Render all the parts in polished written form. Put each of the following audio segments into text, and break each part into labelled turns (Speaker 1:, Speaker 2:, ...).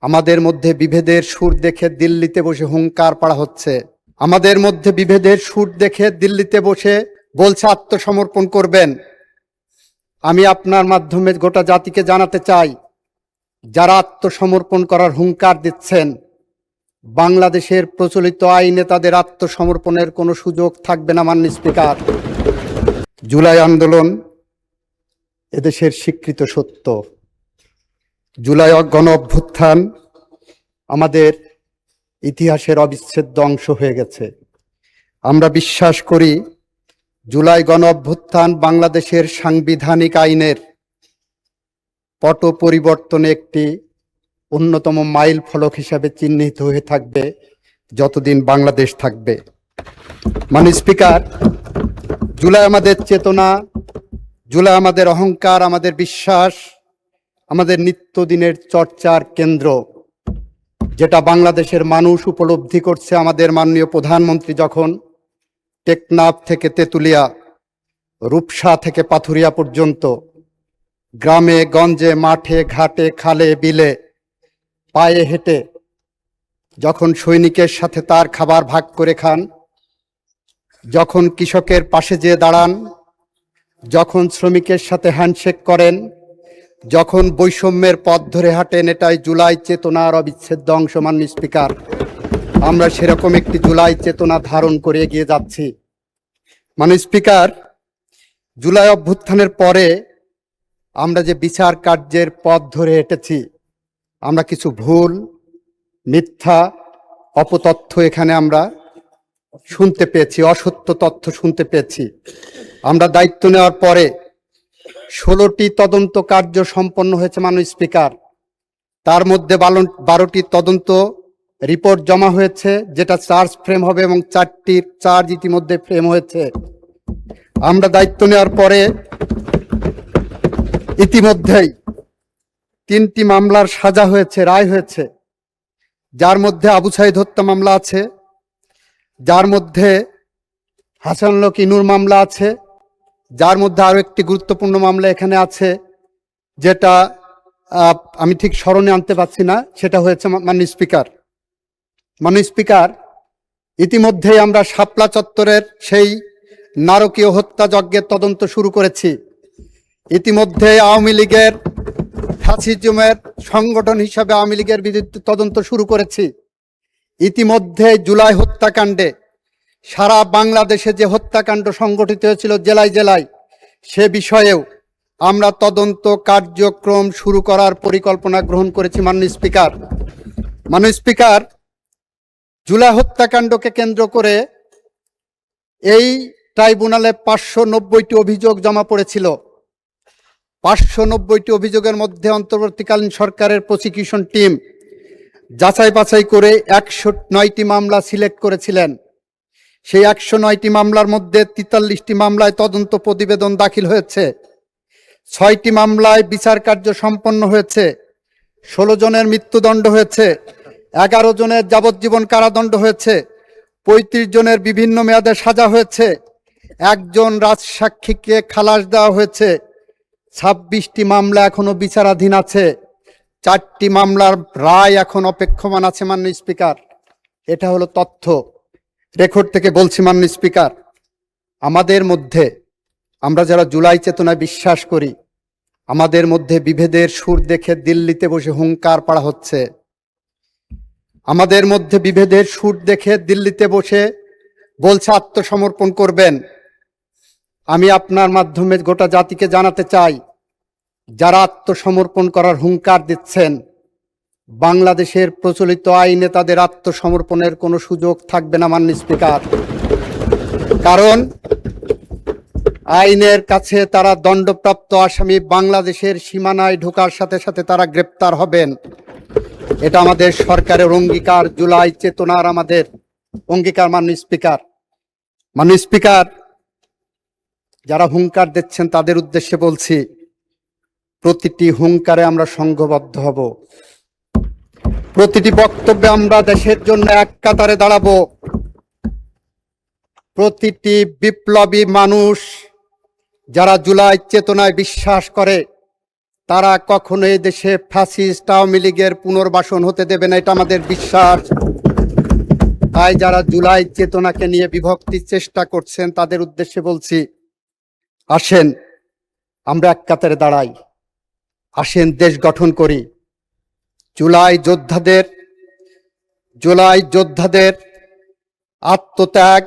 Speaker 1: আমাদের মধ্যে বিভেদের সুর দেখে দিল্লিতে বসে হুঙ্কার পাড়া হচ্ছে। আমাদের মধ্যে বিভেদের সুর দেখে দিল্লিতে বসে বলছে আত্মসমর্পণ করবেন। আমি আপনার মাধ্যমে গোটা জাতিকে জানাতে চাই, যারা আত্মসমর্পণ করার হুঙ্কার দিচ্ছেন, বাংলাদেশের প্রচলিত আইনে তাদের আত্মসমর্পণের কোনো সুযোগ থাকবে না। মাননীয় স্পিকার, জুলাই আন্দোলন এদেশের স্বীকৃত সত্য। জুলাই গণ অভ্যুত্থান আমাদের ইতিহাসের অবিচ্ছেদ্য অংশ হয়ে গেছে। আমরা বিশ্বাস করি জুলাই গণ অভ্যুত্থান বাংলাদেশের সাংবিধানিক আইনের পট পরিবর্তনে একটি অন্যতম মাইল ফলক হিসাবে চিহ্নিত হয়ে থাকবে যতদিন বাংলাদেশ থাকবে। মাননীয় স্পিকার, জুলাই আমাদের চেতনা, জুলাই আমাদের অহংকার, আমাদের বিশ্বাস, আমাদের নিত্যদিনের চর্চার কেন্দ্র, যেটা বাংলাদেশের মানুষ উপলব্ধি করছে। আমাদের মাননীয় প্রধানমন্ত্রী যখন টেকনাফ থেকে তেঁতুলিয়া, রূপসা থেকে পাথুরিয়া পর্যন্ত গ্রামে গঞ্জে, মাঠে ঘাটে, খালে বিলে পায়ে হেঁটে যখন সৈনিকের সাথে তার খাবার ভাগ করে খান, যখন কৃষকের পাশে যেয়ে দাঁড়ান, যখন শ্রমিকের সাথে হ্যান্ডশেক করেন, যখন বৈষম্যের পথ ধরে হাঁটেন, এটাই জুলাই চেতনার অবিচ্ছেদ্য অংশ। মাননীয় স্পিকার, আমরা সেরকম একটি জুলাই চেতনা ধারণ করে এগিয়ে যাচ্ছি। মাননীয় স্পিকার, জুলাই অভ্যুত্থানের পরে আমরা যে বিচার কার্যের পথ ধরে হেঁটেছি, আমরা কিছু ভুল, মিথ্যা, অপতথ্য এখানে আমরা শুনতে পেয়েছি, অসত্য তথ্য শুনতে পেয়েছি। আমরা দায়িত্ব নেওয়ার পরে 16টি তদন্ত কার্য সম্পন্ন হয়েছে। মাননীয় স্পিকার, তার মধ্যে 12টি তদন্ত রিপোর্ট জমা হয়েছে, যেটা চার্জ ফ্রেম হবে, এবং 4টির চার্জ ইতিমধ্যে ফ্রেম হয়েছে। আমরা দায়িত্ব নেওয়ার পরে ইতিমধ্যেই 3টি মামলার সাজা হয়েছে, রায় হয়েছে, যার মধ্যে আবু সাইদ হত্যা মামলা আছে, যার মধ্যে হাসানুল ইনুর মামলা আছে, যার মধ্যে আরো একটি গুরুত্বপূর্ণ মামলা এখানে আছে, যেটা আমি ঠিক স্মরণে আনতে পারছি না, সেটা হয়েছে মাননীয় স্পিকার। মাননীয় স্পিকার, ইতিমধ্যেই আমরা শাপলা চত্বরের সেই নারকীয় হত্যাযজ্ঞের তদন্ত শুরু করেছি। ইতিমধ্যে আওয়ামী লীগের ফ্যাসিজমের সংগঠন হিসাবে আওয়ামী লীগের বিরুদ্ধে তদন্ত শুরু করেছি। ইতিমধ্যে জুলাই হত্যাকাণ্ডে সারা বাংলাদেশে যে হত্যাকাণ্ড সংগঠিত হয়েছিল জেলায় জেলায়, সে বিষয়েও আমরা তদন্ত কার্যক্রম শুরু করার পরিকল্পনা গ্রহণ করেছি। মাননীয় স্পিকার, মাননীয় স্পিকার, জুলাই হত্যাকাণ্ডকে কেন্দ্র করে এই ট্রাইব্যুনালে 590টি অভিযোগ জমা পড়েছিল। 590টি অভিযোগের মধ্যে অন্তর্বর্তীকালীন সরকারের প্রসিকিউশন টিম যাচাই বাছাই করে 109টি মামলা সিলেক্ট করেছিলেন। সেই 109টি মামলার মধ্যে 43টি মামলায় তদন্ত প্রতিবেদন দাখিল হয়েছে, 6টি মামলায় বিচার কার্য সম্পন্ন হয়েছে, 16 জনের মৃত্যুদণ্ড হয়েছে, 11 জনের যাবজ্জীবন কারাদণ্ড হয়েছে, 35 জনের বিভিন্ন মেয়াদে সাজা হয়েছে, 1 জন রাজসাক্ষীকে খালাস দেওয়া হয়েছে, 26টি মামলা এখনো বিচারাধীন আছে, 4টি মামলার রায় এখন অপেক্ষমান আছে। মাননীয় স্পিকার, এটা হলো তথ্য, রেকর্ড থেকে বলছি। মাননীয় স্পিকার, আমাদের মধ্যে, আমরা যারা জুলাই চেতনায় বিশ্বাস করি, আমাদের মধ্যে বিভেদের সুর দেখে দিল্লিতে বসে হুঙ্কার পাড়া হচ্ছে। আমাদের মধ্যে বিভেদের সুর দেখে দিল্লিতে বসে বলছে আত্মসমর্পণ করবেন। আমি আপনার মাধ্যমে গোটা জাতিকে জানাতে চাই, যারা আত্মসমর্পণ করার হুঙ্কার দিচ্ছেন, বাংলাদেশের প্রচলিত আইনে তাদের আত্মসমর্পণের কোনো সুযোগ থাকবে না। মাননীয় স্পিকার, কারণ আইনের কাছে তারা দণ্ডপ্রাপ্ত আসামি, বাংলাদেশের সীমানায় ঢোকার সাথে সাথে তারা গ্রেপ্তার হবেন। এটা আমাদের সরকারের অঙ্গীকার, জুলাই চেতনার আমাদের অঙ্গীকার। মাননীয় স্পিকার, মাননীয় স্পিকার, যারা হুঙ্কার দিচ্ছেন তাদের উদ্দেশ্যে বলছি, প্রতিটি হুঙ্কারে আমরা সংঘবদ্ধ হব, প্রতিটি বক্তব্যে আমরা দেশের জন্য এক কাতারে দাঁড়াবো। প্রতিটি বিপ্লবী মানুষ যারা জুলাই চেতনায় বিশ্বাস করে, তারা কখনো এই দেশে ফ্যাসিস্ট আওয়ামী লীগের পুনর্বাসন হতে দেবে না, এটা আমাদের বিশ্বাস। তাই যারা জুলাই চেতনাকে নিয়ে বিভক্তির চেষ্টা করছেন তাদের উদ্দেশ্যে বলছি, আসেন আমরা এক কাতারে দাঁড়াই, আসেন দেশ গঠন করি। জুলাই যোদ্ধাদের আত্মত্যাগ,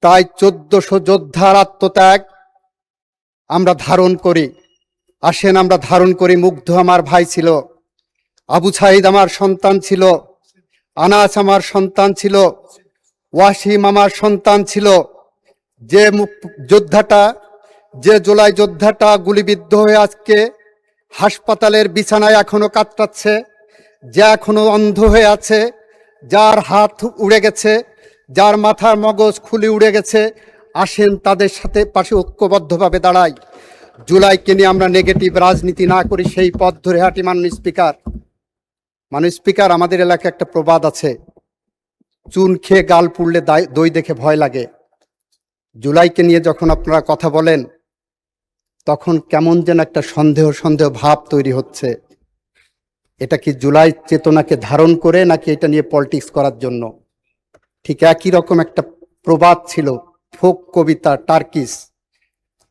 Speaker 1: প্রায় 1400 যোদ্ধার আত্মত্যাগ আমরা ধারণ করি। আসেন আমরা ধারণ করি। মুগ্ধ আমার ভাই ছিল, আবু সাঈদ আমার সন্তান ছিল, আনাস আমার সন্তান ছিল, ওয়াসিম আমার সন্তান ছিল। যে জুলাই যোদ্ধাটা গুলিবিদ্ধ হয়ে আজকে হাসপাতালের বিছানায় এখনো কাতরাচ্ছে, যে এখনো অন্ধ হয়ে আছে, যার হাত উড়ে গেছে, যার মাথার মগজ খুলে উড়ে গেছে, আসেন তাদের সাথে পাশে ঐক্যবদ্ধভাবে দাঁড়াই। জুলাইকে নিয়ে আমরা নেগেটিভ রাজনীতি না করি, সেই পথ ধরে হাঁটি। মাননীয় স্পিকার, আমাদের এলাকায় একটা প্রবাদ আছে, চুন খেয়ে গাল পুড়লে দই দেখে ভয় লাগে। জুলাইকে নিয়ে যখন আপনারা কথা বলেন তখন কেমন যেন একটা সন্দেহ ভাব তৈরি হচ্ছে। এটা কি জুলাই চেতনাকে ধারণ করে নাকি এটা নিয়ে পলিটিক্স করার জন্য? ঠিক একই রকম একটা প্রবাদ ছিল, ফোক কবিতা,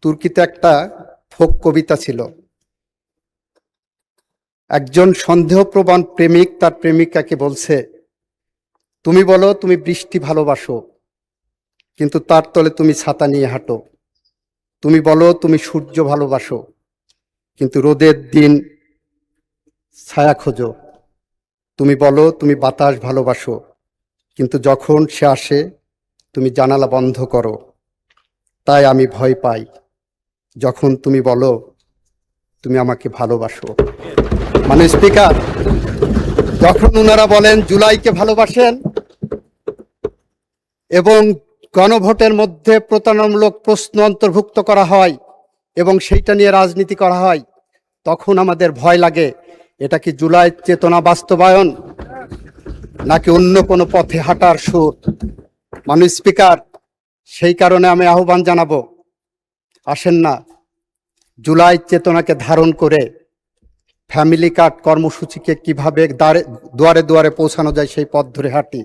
Speaker 1: তুর্কিতে একটা ফোক কবিতা ছিল। একজন সন্দেহপ্রবণ প্রেমিক তার প্রেমিকাকে বলছে, তুমি বলো তুমি বৃষ্টি ভালোবাসো, কিন্তু তার তলে তুমি ছাতা নিয়ে হাঁটো। তুমি বলো তুমি সূর্য ভালোবাসো, কিন্তু রোদের দিন ছায়া খোঁজো। তুমি বলো তুমি বাতাস ভালোবাসো, কিন্তু যখন সে আসে তুমি জানালা বন্ধ করো। তাই আমি ভয় পাই যখন তুমি বলো তুমি আমাকে ভালোবাসো। মানে স্পিকার, যখন ওনারা বলেন জুলাইকে ভালোবাসেন এবং গণভোটের মধ্যে প্রতারণামূলক প্রশ্ন অন্তর্ভুক্ত করা হয় এবং সেইটা নিয়ে রাজনীতি করা হয়, তখন আমাদের ভয় লাগে এটা কি জুলাই চেতনা বাস্তবায়ন নাকি অন্য কোনো পথে হাঁটার সুর? মাননীয় স্পিকার, সেই কারণে আমি আহ্বান জানাবো, আসেন না জুলাই চেতনাকে ধারণ করে ফ্যামিলি কার্ড কর্মসূচিকে কিভাবে দুয়ারে দুয়ারে পৌঁছানো যায় সেই পথ ধরে হাঁটি।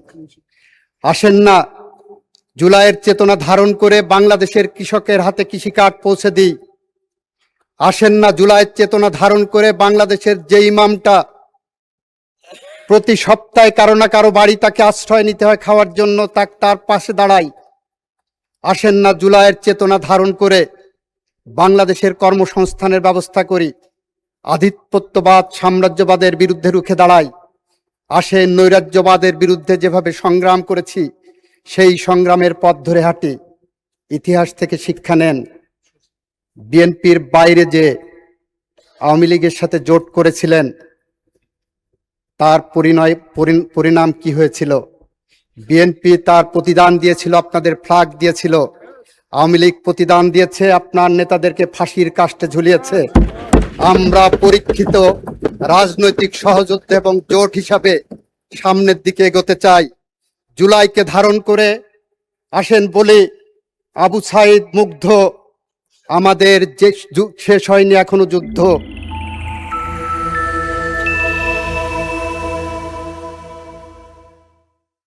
Speaker 1: আসেন না জুলাইয়ের চেতনা ধারণ করে বাংলাদেশের কৃষকের হাতে কৃষি কার্ড পৌঁছে দিই। আসেন না জুলাইয়ের চেতনা ধারণ করে বাংলাদেশের যে ইমামটা প্রতি সপ্তাহে কারো না কারো বাড়ি তাকে আশ্রয় নিতে হয় খাওয়ার জন্য, তার পাশে দাঁড়াই। আসেন না জুলাইয়ের চেতনা ধারণ করে বাংলাদেশের কর্মসংস্থানের ব্যবস্থা করি, আধিপত্যবাদ সাম্রাজ্যবাদের বিরুদ্ধে রুখে দাঁড়াই। আসেন নৈরাজ্যবাদের বিরুদ্ধে যেভাবে সংগ্রাম করেছি সেই সংগ্রামের পথ ধরে হাঁটি। ইতিহাস থেকে শিক্ষা নেন, বিএনপির বাইরে যে আওয়ামী লীগের সাথে জোট করেছিলেন তার পরিণাম কি হয়েছিল? বিএনপি তার প্রতিদান দিয়েছিল, আপনাদের ফ্ল্যাগ দিয়েছিল। আওয়ামী লীগ প্রতিদান দিয়েছে, আপনার নেতাদেরকে ফাঁসির কাস্টে ঝুলিয়েছে। আমরা পরীক্ষিত রাজনৈতিক সহযোদ্ধা এবং জোট হিসাবে সামনের দিকে এগোতে চাই। জুলাইকে ধারণ করে আসেন বলি, আবু সাঈদ মুগ্ধ, আমাদের যে শেষ হয়নি এখনো যুদ্ধ।